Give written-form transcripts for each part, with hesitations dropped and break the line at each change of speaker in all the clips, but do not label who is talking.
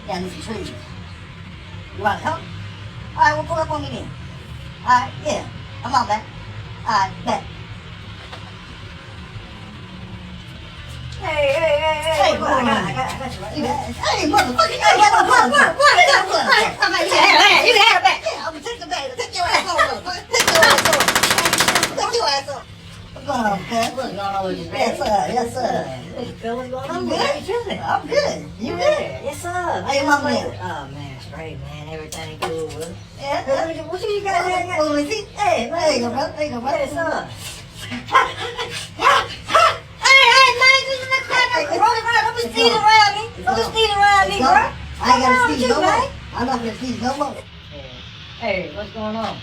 down these trees. You wanna come? Alright, we'll pull up on me then. Alright, yeah. Come on, man. Alright, bet. Hey, I got you right. Hey, motherfucker, you ain't got no blood. You can have it back. Yeah, I'm gonna take the bag. Take your ass on, motherfucker. Take your ass on. Take your ass on. What's going on, cuz? What's going on with you, man? Yes, sir. Yes, sir.
What's going on?
You
How
good?
you feeling?
I'm good. You good?
Yes, sir.
How your mama doing?
Oh, man, straight, man. Everything cool, bro.
Yeah.
What you got there?
Well, let me see. Hey, there you go, brother. There you go, brother.
Yes, sir.
Hey, man, this is the crap. Roll around. Don't be stealing around me. Don't be stealing around me, bro. I ain't gotta steal no more. I'm not gonna steal no more.
Hey, what's going on?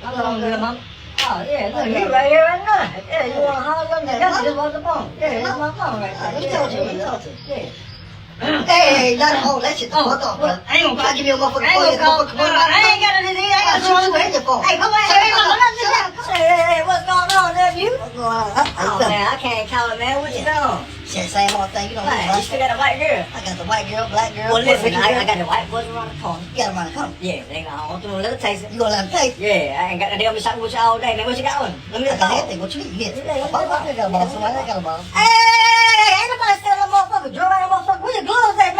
What's going on, little mama? Oh, yeah, look, you right here right now. Yeah, you want to holler at me? That's just on the phone. Yeah, that's my phone right there.
Let me talk to you. Let me talk to you.
Yeah.
Hey, not hold that shit the fuck off, bro.
I ain't gonna
I'll give you a motherfucking phone.
I ain't got it. I
I'll shoot you in your phone.
Hey, come on. Hey, what's going on, nephew?
What's going on?
Oh, man, I can't call it, man. What you doing?
Shit, same old thing. You don't
Man,
know.
you still got a white girl.
I got the white girl, black girl.
Well, listen,
Puerto
I
Rican girl.
got the white boys around the corner.
You got them around the corner.
Yeah, they I want them to let it taste it.
You gonna let them taste?
Yeah, I ain't got to deal with shopping with you all day, man. What you got on? Let me
I got anything. What you need? Yes.
Yeah,
I got a ball. Somebody got a ball.
Hey, ain't nobody selling a motherfucker. Drill around a motherfucker. Where your gloves at,